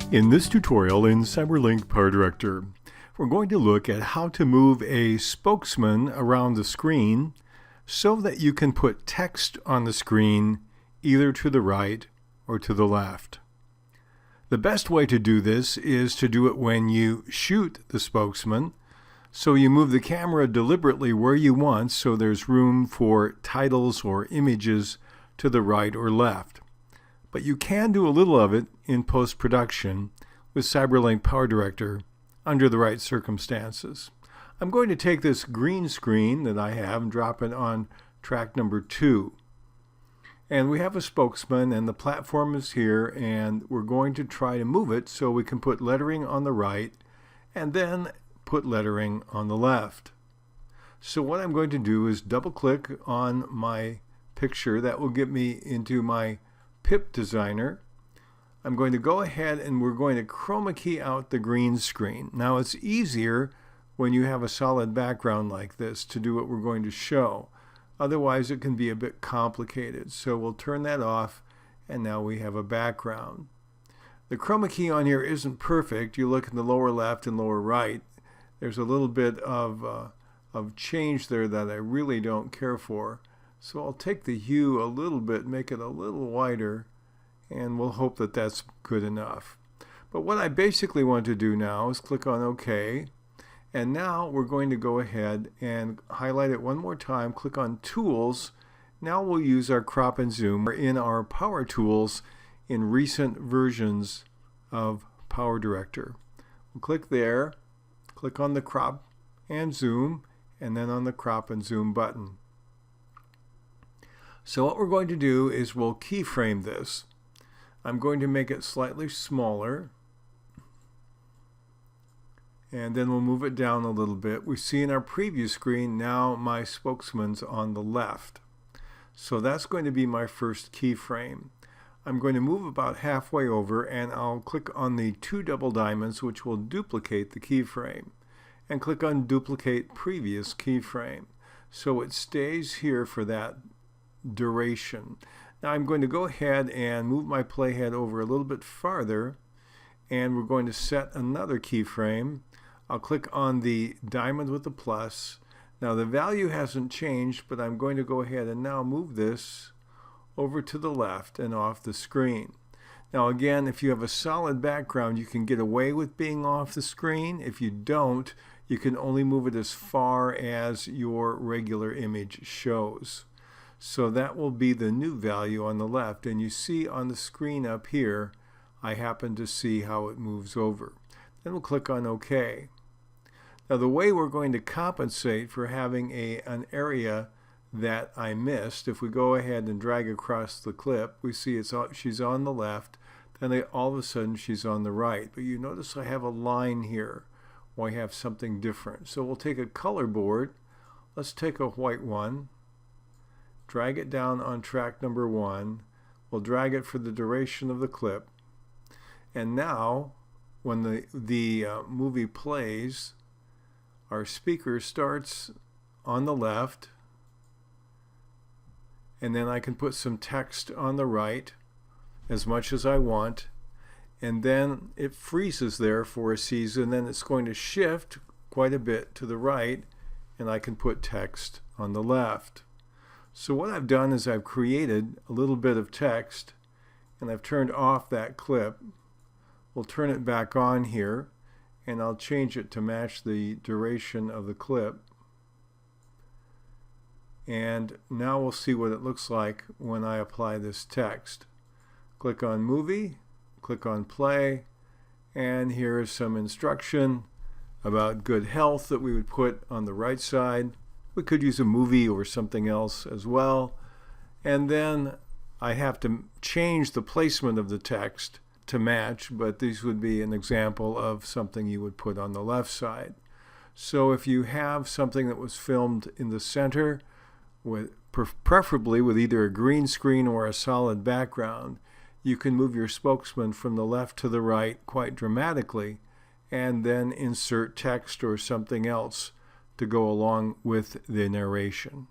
In this tutorial in CyberLink PowerDirector, we're going to look at how to move a spokesman around the screen so that you can put text on the screen either to the right or to the left. The best way to do this is to do it when you shoot the spokesman. So you move the camera deliberately where you want so there's room for titles or images to the right or left. But you can do a little of it in post-production with CyberLink PowerDirector under the right circumstances. I'm going to take this green screen that I have and drop it on track number 2. And we have a spokesman and the platform is here, and we're going to try to move it so we can put lettering on the right and then put lettering on the left. So what I'm going to do is double click on my picture. That will get me into my pip designer. I'm going to go ahead and we're going to chroma key out the green screen. Now it's easier when you have a solid background like this to do what we're going to show. Otherwise it can be a bit complicated. So we'll turn that off and now we have a background. The chroma key on here isn't perfect. You look in the lower left and lower right. There's a little bit of change there that I really don't care for. So I'll take the hue a little bit, make it a little wider, and we'll hope that that's good enough. But what I basically want to do now is click on OK. And now we're going to go ahead and highlight it one more time, click on Tools. Now we'll use our crop and zoom. We're in our Power Tools in recent versions of PowerDirector. We'll click there, click on the crop and zoom, and then on the crop and zoom button. So what we're going to do is we'll keyframe this. I'm going to make it slightly smaller. And then we'll move it down a little bit. We see in our preview screen now my spokesman's on the left. So that's going to be my first keyframe. I'm going to move about halfway over and I'll click on the 2 double diamonds, which will duplicate the keyframe, and click on Duplicate Previous Keyframe. So it stays here for that duration. Now I'm going to go ahead and move my playhead over a little bit farther, and we're going to set another keyframe. I'll click on the diamond with the plus. Now the value hasn't changed, but I'm going to go ahead and now move this over to the left and off the screen. Now again, if you have a solid background, you can get away with being off the screen. If you don't, you can only move it as far as your regular image shows. So that will be the new value on the left, and you see on the screen up here I happen to see how it moves over. Then we'll click on OK. Now the way we're going to compensate for having an area that I missed, if we go ahead and drag across the clip, we see she's on the left, then all of a sudden she's on the right. But you notice I have a line here where I have something different. So we'll take a color board. Let's take a white one, drag it down on track number 1. We'll drag it for the duration of the clip. And now when the movie plays, our speaker starts on the left, and then I can put some text on the right as much as I want, and then it freezes there for a season. Then it's going to shift quite a bit to the right, and I can put text on the left. So what I've done is I've created a little bit of text, and I've turned off that clip. We'll turn it back on here, and I'll change it to match the duration of the clip. And now we'll see what it looks like when I apply this text. Click on Movie, click on Play, and here is some instruction about good health that we would put on the right side. We could use a movie or something else as well. And then I have to change the placement of the text to match, but these would be an example of something you would put on the left side. So if you have something that was filmed in the center, preferably with either a green screen or a solid background, you can move your spokesman from the left to the right quite dramatically and then insert text or something else to go along with the narration.